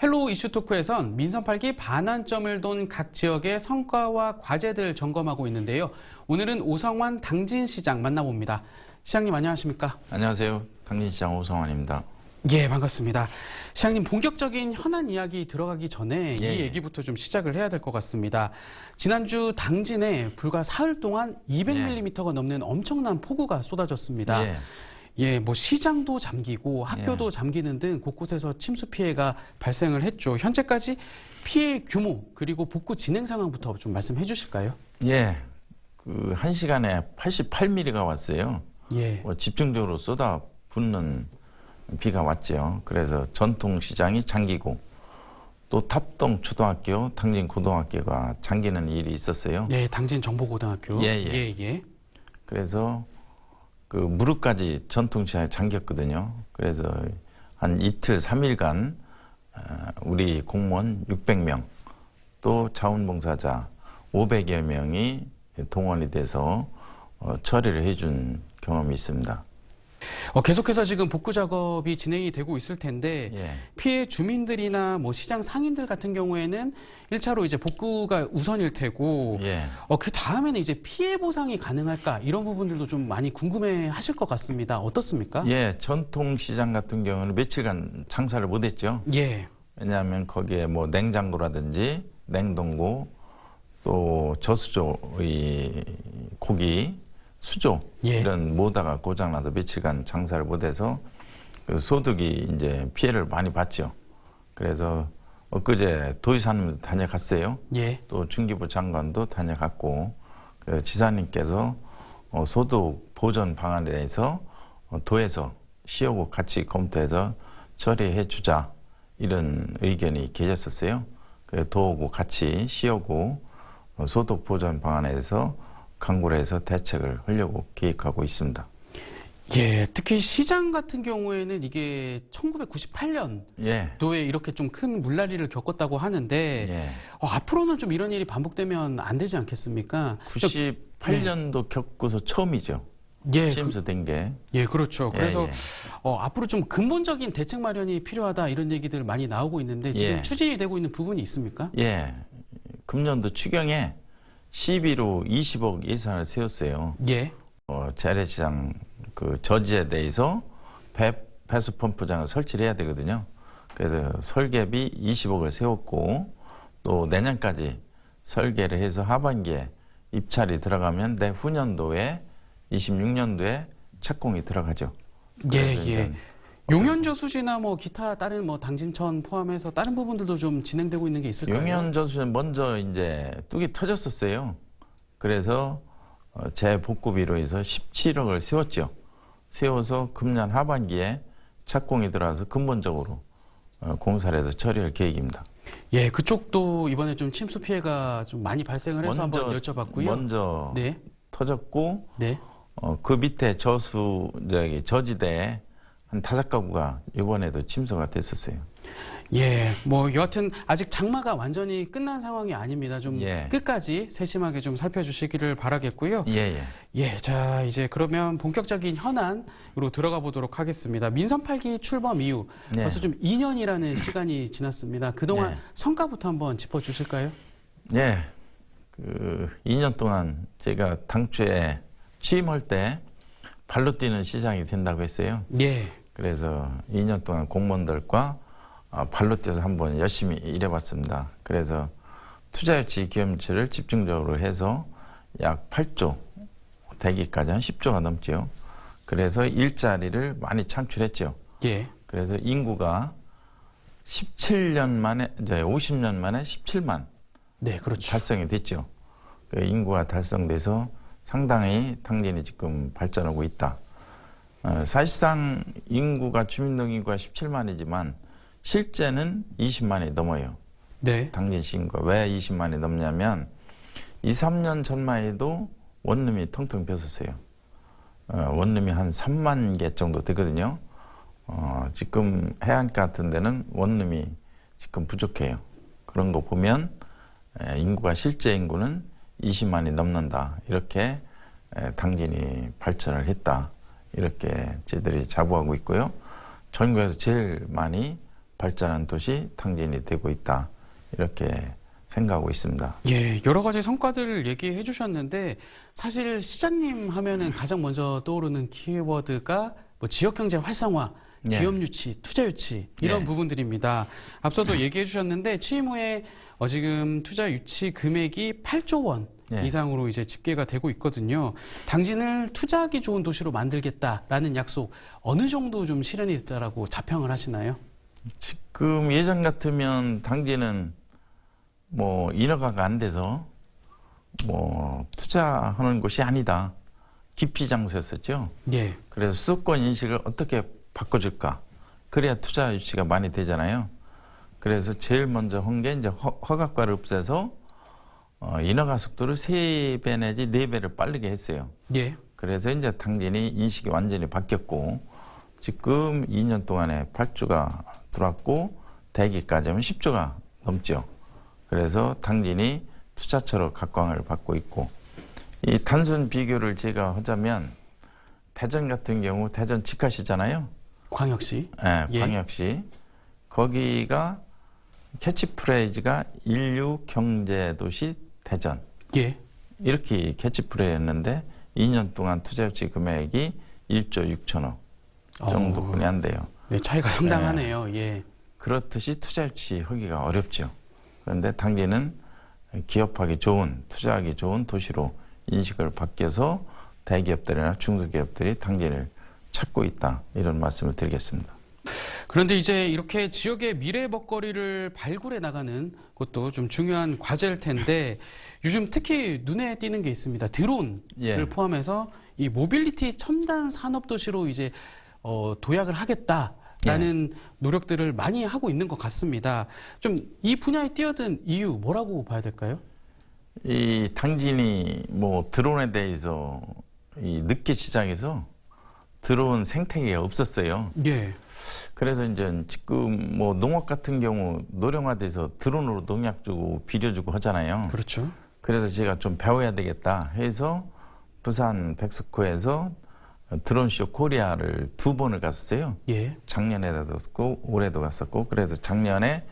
헬로우 이슈 토크에선 민선 8기 반환점을 돈 각 지역의 성과와 과제들 점검하고 있는데요. 오늘은 오성환 당진시장 만나봅니다. 시장님 안녕하십니까? 안녕하세요. 당진시장 오성환입니다. 예, 반갑습니다. 시장님, 본격적인 현안 이야기 들어가기 전에 이 얘기부터 좀 시작을 해야 될 것 같습니다. 지난주 당진에 불과 사흘 동안 200mm가 넘는 엄청난 폭우가 쏟아졌습니다. 뭐 시장도 잠기고 학교도 잠기는 등 곳곳에서 침수 피해가 발생을 했죠. 현재까지 피해 규모 그리고 복구 진행 상황부터 좀 말씀해 주실까요? 그 1시간에 88mm가 왔어요. 집중적으로 쏟아붓는 비가 왔죠. 그래서 전통시장이 잠기고 또 탑동 초등학교, 당진 고등학교가 잠기는 일이 있었어요. 당진 정보고등학교. 그래서 그 무릎까지 전통시장에 잠겼거든요. 그래서 한 이틀, 3일간 우리 공무원 600명 또 자원봉사자 500여 명이 동원이 돼서 처리를 해준 경험이 있습니다. 계속해서 지금 복구 작업이 진행이 되고 있을 텐데 피해 주민들이나 뭐 시장 상인들 같은 경우에는 1차로 이제 복구가 우선일 테고 그 다음에는 이제 피해 보상이 가능할까 이런 부분들도 좀 많이 궁금해 하실 것 같습니다. 어떻습니까? 전통시장 같은 경우는 며칠간 장사를 못했죠. 왜냐하면 거기에 뭐 냉장고라든지 냉동고 또 저수조의 고기 수조 이런 모다가 고장나서 며칠간 장사를 못해서 그 소득이 이제 피해를 많이 봤죠. 그래서 엊그제 도의사님도 다녀갔어요. 또 중기부 장관도 다녀갔고 그 지사님께서 소득 보전 방안에 대해서 도에서 시하고 같이 검토해서 처리해 주자 이런 의견이 계셨었어요. 그 도하고 같이 시하고 소득 보전 방안에 대해서 강구를 해서 대책을 하려고 계획하고 있습니다. 특히 시장 같은 경우에는 이게 1998년도에 이렇게 좀 큰 물난리를 겪었다고 하는데 앞으로는 좀 이런 일이 반복되면 안 되지 않겠습니까? 98년도 겪고서 처음이죠. 침수된 게. 그렇죠. 그래서 앞으로 좀 근본적인 대책 마련이 필요하다 이런 얘기들 많이 나오고 있는데 지금 추진되고 있는 부분이 있습니까? 금년도 추경에 11호 20억 예산을 세웠어요. 재래시장 그 저지에 대해서 배수 펌프장을 설치를 해야 되거든요. 그래서 설계비 20억을 세웠고 또 내년까지 설계를 해서 하반기에 입찰이 들어가면 내후년도에 26년도에 착공이 들어가죠. 용현저수지나 뭐 기타 다른 뭐 당진천 포함해서 다른 부분들도 좀 진행되고 있는 게 있을까요? 용현저수지는 먼저 이제 뚝이 터졌었어요. 그래서 재복구비로 해서 17억을 세웠죠. 세워서 금년 하반기에 착공이 들어와서 근본적으로 공사를 해서 처리할 계획입니다. 그쪽도 이번에 좀 침수 피해가 좀 많이 발생을 해서 한번 여쭤봤고요. 먼저 터졌고 그 밑에 저지대에 한 5가구가 이번에도 침수가 됐었어요. 뭐 여하튼 아직 장마가 완전히 끝난 상황이 아닙니다. 좀 끝까지 세심하게 좀 살펴주시기를 바라겠고요. 자, 이제 그러면 본격적인 현안으로 들어가 보도록 하겠습니다. 민선 8기 출범 이후 벌써 좀 2년이라는 시간이 지났습니다. 그동안 성과부터 한번 짚어주실까요? 그 2년 동안 제가 당초에 취임할 때 발로 뛰는 시장이 된다고 했어요. 그래서 2년 동안 공무원들과 발로 뛰어서 한번 열심히 일해봤습니다. 그래서 투자유치 기업유치를 집중적으로 해서 약 8조 되기까지 한 10조가 넘죠. 그래서 일자리를 많이 창출했죠. 그래서 인구가 17년 만에 이제 50년 만에 17만 달성이 됐죠. 그 인구가 달성돼서 상당히 당진이 지금 발전하고 있다. 사실상 인구가 주민등록인구가 17만이지만 실제는 20만이 넘어요. 당진시 인구가. 왜 20만이 넘냐면 2, 3년 전만 해도 원룸이 텅텅 ቢ었었어요. 원룸이 한 3만 개 정도 되거든요. 지금 해안가 같은 데는 원룸이 지금 부족해요. 그런 거 보면 인구가 실제 인구는 20만이 넘는다. 이렇게 당진이 발전을 했다. 이렇게 저희들이 자부하고 있고요. 전국에서 제일 많이 발전한 도시 당진이 되고 있다. 이렇게 생각하고 있습니다. 예, 여러 가지 성과들을 얘기해 주셨는데 사실 시장님 하면은 가장 먼저 떠오르는 키워드가 뭐 지역경제 활성화, 예. 기업 유치, 투자 유치 이런 예. 부분들입니다. 앞서도 얘기해 주셨는데 취임 후에 지금 투자 유치 금액이 8조 원 예. 이상으로 이제 집계가 되고 있거든요. 당진을 투자하기 좋은 도시로 만들겠다라는 약속 어느 정도 좀 실현이 됐다라고 자평을 하시나요? 지금 예전 같으면 당진은 뭐 인허가가 안 돼서 뭐 투자하는 곳이 아니다. 기피 장소였었죠. 예. 그래서 수도권 인식을 어떻게 바꿔줄까? 그래야 투자 유치가 많이 되잖아요. 그래서 제일 먼저 한 게 이제 허가과를 없애서 인허가 속도를 3배 내지 4배를 빠르게 했어요. 예. 그래서 이제 당진이 인식이 완전히 바뀌었고 지금 2년 동안에 8조가 들어왔고 대기까지 하면 10조가 넘죠. 그래서 당진이 투자처로 각광을 받고 있고 이 단순 비교를 제가 하자면 대전 같은 경우 대전 직화시잖아요. 광역시. 네, 예. 광역시. 거기가 캐치프레이즈가 인류 경제도시 대전. 예. 이렇게 캐치프레이였는데 2년 동안 투자 유치 금액이 1조 6천억 정도뿐이 안 돼요. 네, 차이가 상당하네요. 예. 그렇듯이 투자 유치 하기가 어렵죠. 그런데 당진은 기업하기 좋은, 투자하기 좋은 도시로 인식을 바뀌어서 대기업들이나 중소기업들이 당진을 찾고 있다. 이런 말씀을 드리겠습니다. 그런데 이제 이렇게 지역의 미래 먹거리를 발굴해 나가는 것도 좀 중요한 과제일 텐데 요즘 특히 눈에 띄는 게 있습니다. 드론을 예. 포함해서 이 모빌리티 첨단 산업 도시로 이제 도약을 하겠다라는 노력들을 많이 하고 있는 것 같습니다. 좀 이 분야에 뛰어든 이유 뭐라고 봐야 될까요? 이 당진이 뭐 드론에 대해서 이 늦게 시작해서 드론 생태계가 없었어요. 예. 그래서 이제 지금 뭐 농업 같은 경우 노령화돼서 드론으로 농약 주고 비료 주고 하잖아요. 그렇죠. 그래서 제가 좀 배워야 되겠다 해서 부산 백스코에서 드론쇼 코리아를 2번을 갔었어요. 예. 작년에도 갔었고 올해도 갔었고 그래서 작년에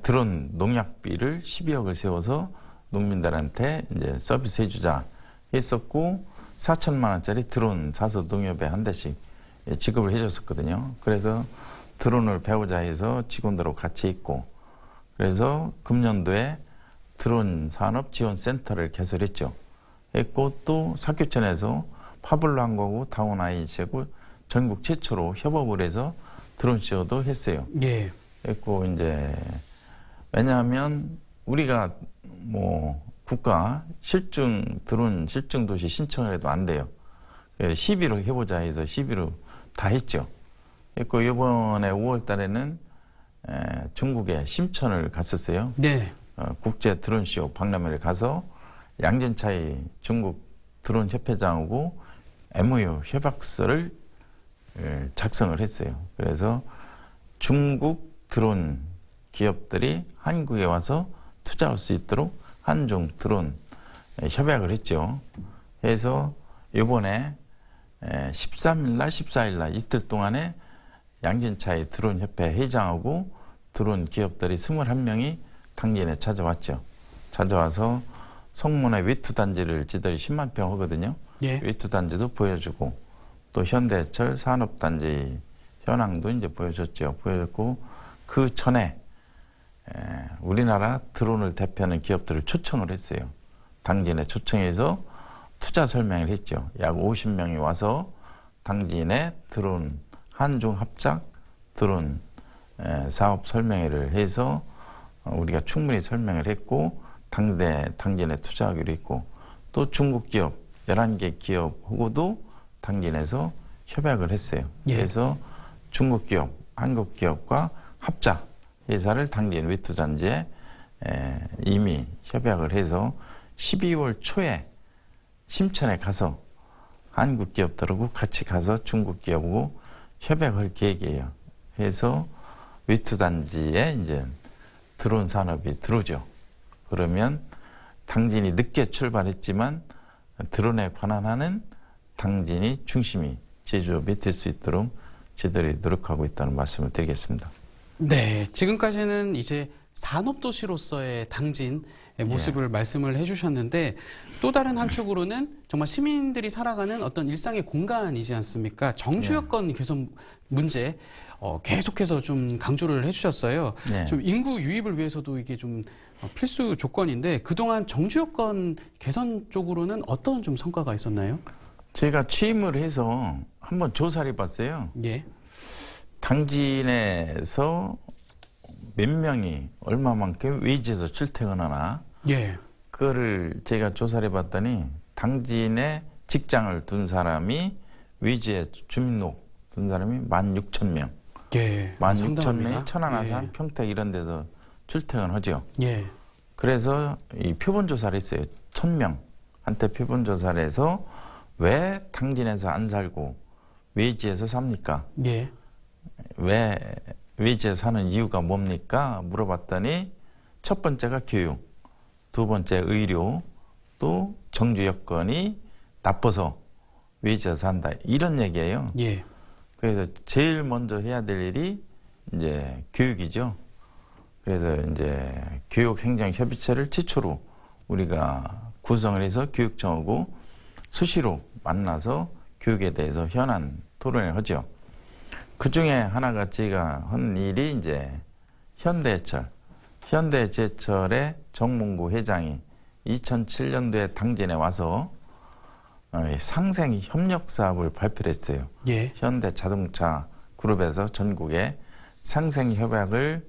드론 농약비를 12억을 세워서 농민들한테 이제 서비스 해주자 했었고 4천만 원짜리 드론 사서 농협에 한 대씩 지급을 해줬었거든요. 그래서 드론을 배우자 해서 직원들하고 같이 있고 그래서 금년도에 드론 산업 지원센터를 개설했죠. 했고 또 사교천에서 파블로 항공하고 다운 아이시하고 전국 최초로 협업을 해서 드론쇼도 했어요. 예. 했고 이제 왜냐하면 우리가 뭐 국가 드론 실증 도시 신청을 해도 안 돼요. 그래서 시비로 해보자 해서 시비로 다 했죠. 했고 이번에 5월 달에는 중국에 심천을 갔었어요. 네. 국제 드론쇼 박람회를 가서 양진차이 중국 드론 협회장하고 MOU 협약서를 작성을 했어요. 그래서 중국 드론 기업들이 한국에 와서 투자할 수 있도록 한중 드론 협약을 했죠. 그래서 이번에 13일날 14일날 이틀 동안에 양진차이 드론 협회 회장하고 드론 기업들이 21명이 당진에 찾아왔죠. 찾아와서 성문에 외투 단지를 지들이 10만 평 하거든요. 예. 외투 단지도 보여주고 또 현대철 산업단지 현황도 이제 보여줬죠. 보여줬고 그 전에 우리나라 드론을 대표하는 기업들을 초청을 했어요. 당진에 초청해서 투자 설명을 했죠. 약 50명이 와서 당진에 드론 한중 합작 드론 사업 설명회를 해서 우리가 충분히 설명을 했고 당진에 투자하기로 했고 또 중국 기업 11개 기업하고도 당진에서 협약을 했어요. 예. 그래서 중국 기업, 한국 기업과 합작 회사를 당진 외투단지에 이미 협약을 해서 12월 초에 심천에 가서 한국 기업들하고 같이 가서 중국 기업하고 협약할 계획이에요. 해서 외투단지에 이제 드론 산업이 들어오죠. 그러면 당진이 늦게 출발했지만 드론에 관한하는 당진이 중심이 제조업이 될 수 있도록 저희들이 노력하고 있다는 말씀을 드리겠습니다. 네, 지금까지는 이제 산업도시로서의 당진의 모습을 말씀을 해주셨는데 또 다른 한 축으로는 정말 시민들이 살아가는 어떤 일상의 공간이지 않습니까? 정주 여건 개선 문제 계속해서 좀 강조를 해주셨어요. 좀 인구 유입을 위해서도 이게 좀 필수 조건인데 그동안 정주 여건 개선 쪽으로는 어떤 좀 성과가 있었나요? 제가 취임을 해서 한번 조사를 해봤어요. 예. 당진에서 몇 명이 얼마만큼 외지에서 출퇴근하나 그거를 제가 조사를 해봤더니 당진에 직장을 둔 사람이 외지에 주민록 둔 사람이 16,000명. 16,000명이 천안, 아산, 평택 이런 데서 출퇴근하죠. 그래서 이 표본조사를 했어요. 1,000명한테 표본조사를 해서 왜 당진에서 안 살고 외지에서 삽니까? 왜 외지에 사는 이유가 뭡니까? 물어봤더니 첫 번째가 교육, 두 번째 의료, 또 정주 여건이 나빠서 외지에 산다. 이런 얘기예요. 그래서 제일 먼저 해야 될 일이 이제 교육이죠. 그래서 이제 교육행정협의체를 최초로 우리가 구성을 해서 교육청하고 수시로 만나서 교육에 대해서 현안 토론을 하죠. 그 중에 하나가 제가 한 일이 이제 현대제철의 정몽구 회장이 2007년도에 당진에 와서 상생 협력 사업을 발표를 했어요. 현대자동차 그룹에서 전국에 상생 협약을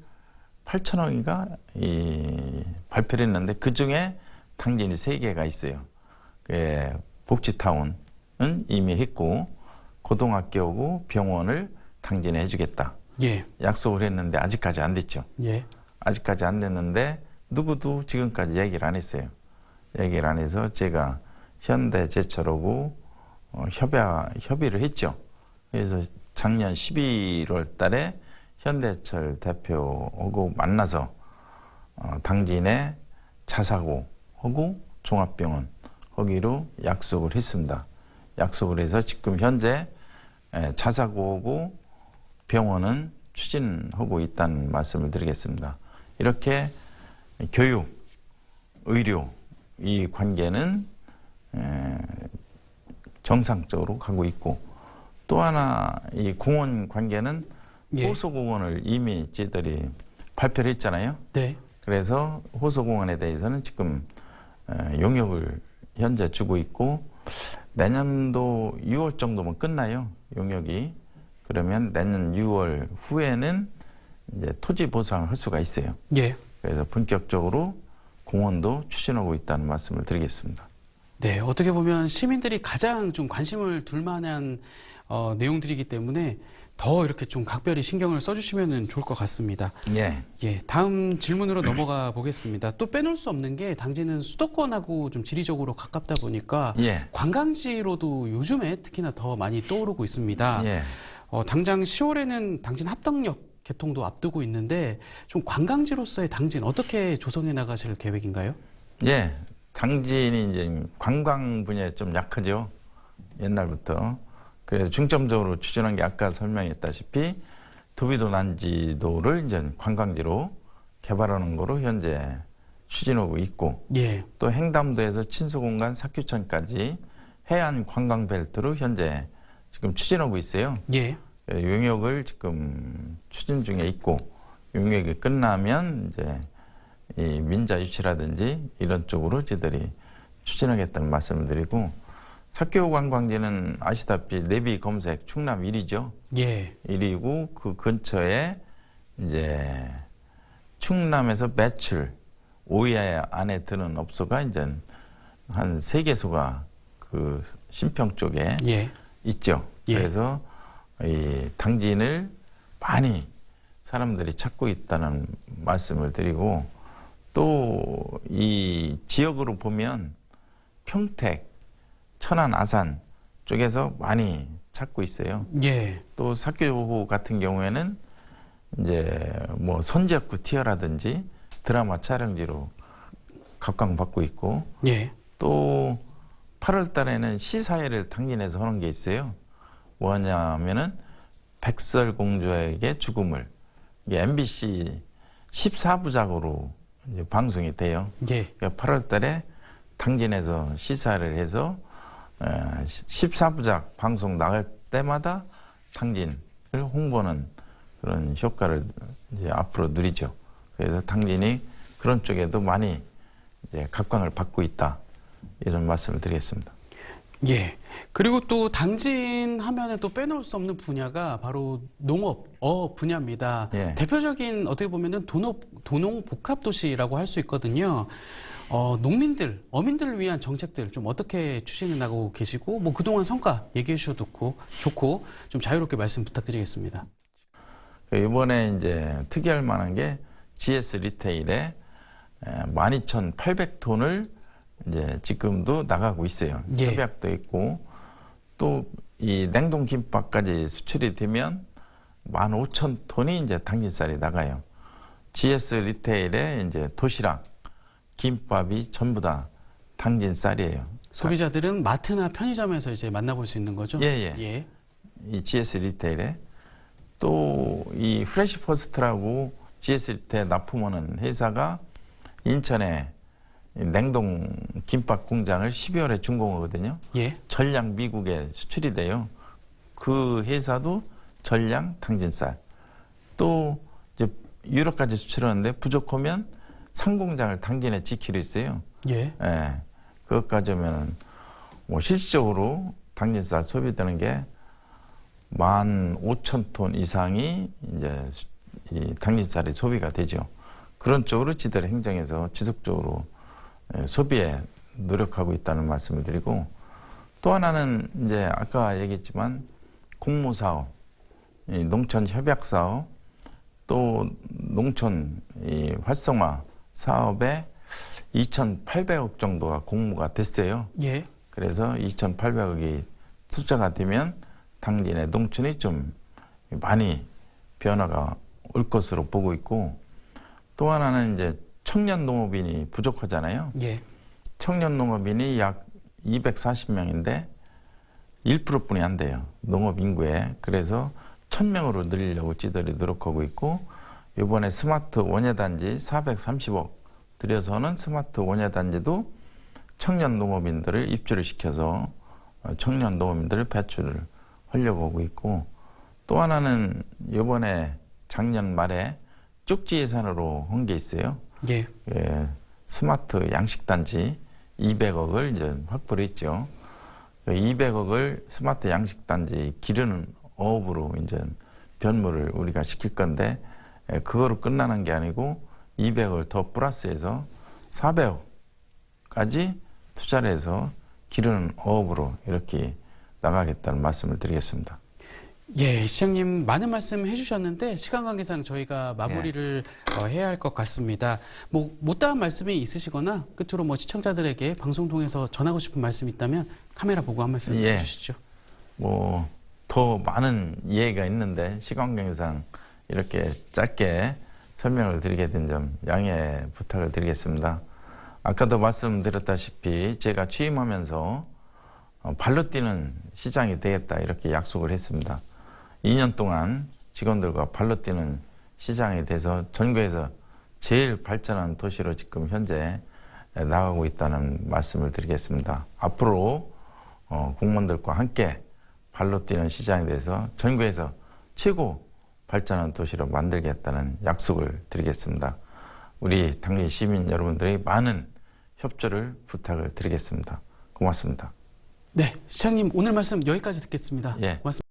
8천억인가 발표를 했는데 그 중에 당진이 3개가 있어요. 복지타운은 이미 했고 고등학교하고 병원을 당진에 해주겠다. 약속을 했는데 아직까지 안 됐죠. 아직까지 안 됐는데 누구도 지금까지 얘기를 안 했어요. 얘기를 안 해서 제가 현대제철하고 협의를 했죠. 그래서 작년 11월 달에 현대철 대표하고 만나서 당진에 자사고하고 종합병원 거기로 약속을 했습니다. 약속을 해서 지금 현재 자사고하고 병원은 추진하고 있다는 말씀을 드리겠습니다. 이렇게 교육, 의료 이 관계는 정상적으로 가고 있고 또 하나 이 공원 관계는 호소공원을 이미 저희들이 발표를 했잖아요. 그래서 호소공원에 대해서는 지금 용역을 현재 주고 있고 내년도 6월 정도면 끝나요. 용역이. 그러면 내년 6월 후에는 이제 토지 보상을 할 수가 있어요. 그래서 본격적으로 공원도 추진하고 있다는 말씀을 드리겠습니다. 네, 어떻게 보면 시민들이 가장 좀 관심을 둘 만한 내용들이기 때문에 더 이렇게 좀 각별히 신경을 써주시면 좋을 것 같습니다. 다음 질문으로 넘어가 보겠습니다. 또 빼놓을 수 없는 게 당진은 수도권하고 좀 지리적으로 가깝다 보니까 관광지로도 요즘에 특히나 더 많이 떠오르고 있습니다. 당장 10월에는 당진 합덕역 개통도 앞두고 있는데 좀 관광지로서의 당진 어떻게 조성해 나가실 계획인가요? 당진이 이제 관광 분야에 좀 약하죠. 옛날부터. 그래서 중점적으로 추진한 게 아까 설명했다시피 도비도 난지도를 이제 관광지로 개발하는 거로 현재 추진하고 있고 또 행담도에서 친수공간 사큐천까지 해안 관광 벨트로 현재 지금 추진하고 있어요. 용역을 지금 추진 중에 있고 용역이 끝나면 이제 이 민자 유치라든지 이런 쪽으로 저희들이 추진하겠다는 말씀을 드리고 사교 관광지는 아시다시피 내비 검색 충남 1위죠. 1위고 그 근처에 이제 충남에서 매출 5위 안에 드는 업소가 이제 한 3개소가 그 신평 쪽에 있죠. 그래서 이 당진을 많이 사람들이 찾고 있다는 말씀을 드리고 또 이 지역으로 보면 평택, 천안, 아산 쪽에서 많이 찾고 있어요. 또 사교 같은 경우에는 이제 뭐 선지역구 티어라든지 드라마 촬영지로 각광받고 있고 또 8월 달에는 시사회를 당진에서 하는 게 있어요. 뭐냐면은 백설공주에게 죽음을 MBC 14부작으로 이제 방송이 돼요. 예. 그러니까 8월 달에 당진에서 시사를 해서 14부작 방송 나갈 때마다 당진을 홍보하는 그런 효과를 이제 앞으로 누리죠. 그래서 당진이 그런 쪽에도 많이 이제 각광을 받고 있다. 이런 말씀을 드리겠습니다. 예. 그리고 또 당진 하면은 또 빼놓을 수 없는 분야가 바로 농업, 분야입니다. 예. 대표적인 어떻게 보면은 도농 복합 도시라고 할 수 있거든요. 농민들, 어민들을 위한 정책들 좀 어떻게 추진해 나가고 계시고, 뭐 그동안 성과 얘기해 주셔도 좋고, 좀 자유롭게 말씀 부탁드리겠습니다. 이번에 이제 특이할 만한 게 GS 리테일에 12,800톤을 이제 지금도 나가고 있어요. 예. 협약도 있고 또 이 냉동 김밥까지 수출이 되면 15,000톤이 이제 당진쌀이 나가요. GS 리테일에 이제 도시락, 김밥이 전부 다 당진쌀이에요. 소비자들은 마트나 편의점에서 이제 만나볼 수 있는 거죠? 예. 예. 이 GS 리테일에 또 이 프레시 퍼스트라고 GS 리테일 납품하는 회사가 인천에 냉동 김밥 공장을 12월에 준공하거든요. 예. 전량 미국에 수출이 돼요. 그 회사도 전량 당진쌀. 또 이제 유럽까지 수출하는데 부족하면 상공장을 당진에 지키려 있어요. 예. 예. 그것까지 하면 뭐 실질적으로 당진쌀 소비되는 게 15,000톤 이상이 이제 이 당진쌀이 소비가 되죠. 그런 쪽으로 지대를 행정해서 지속적으로 소비에 노력하고 있다는 말씀을 드리고, 또 하나는 이제 아까 얘기했지만 공모사업, 농촌 협약사업, 또 농촌 활성화 사업에 2,800억 정도가 공모가 됐어요. 예. 그래서 2,800억이 투자가 되면 당진의 농촌이 좀 많이 변화가 올 것으로 보고 있고, 또 하나는 이제 청년 농업인이 부족하잖아요. 예. 청년 농업인이 약 240명인데 1%뿐이 안 돼요. 농업 인구에. 그래서 1,000명으로 늘리려고 지들이 노력하고 있고, 이번에 스마트 원예단지 430억 들여서는 스마트 원예단지도 청년 농업인들을 입주를 시켜서 청년 농업인들을 배출을 하려고 하고 있고, 또 하나는 이번에 작년 말에 쪽지 예산으로 한 게 있어요. 예. 예, 스마트 양식단지 200억을 이제 확보를 했죠. 200억을 스마트 양식단지 기르는 어업으로 이제 변모를 우리가 시킬 건데, 그거로 끝나는 게 아니고 200억을 더 플러스해서 400억까지 투자를 해서 기르는 어업으로 이렇게 나가겠다는 말씀을 드리겠습니다. 예, 시장님 많은 말씀 해주셨는데 시간 관계상 저희가 마무리를 해야 할 것 같습니다. 뭐 못다한 말씀이 있으시거나 끝으로 뭐 시청자들에게 방송 통해서 전하고 싶은 말씀이 있다면 카메라 보고 한 말씀 해주시죠. 뭐 더 많은 이해가 있는데 시간 관계상 이렇게 짧게 설명을 드리게 된 점 양해 부탁을 드리겠습니다. 아까도 말씀드렸다시피 제가 취임하면서 발로 뛰는 시장이 되겠다 이렇게 약속을 했습니다. 2년 동안 직원들과 발로 뛰는 시장이 돼서 전국에서 제일 발전한 도시로 지금 현재 나가고 있다는 말씀을 드리겠습니다. 앞으로 공무원들과 함께 발로 뛰는 시장이 돼서 전국에서 최고 발전한 도시로 만들겠다는 약속을 드리겠습니다. 우리 당진 시민 여러분들의 많은 협조를 부탁을 드리겠습니다. 고맙습니다. 네, 시장님 오늘 말씀 여기까지 듣겠습니다. 예. 고맙습니다.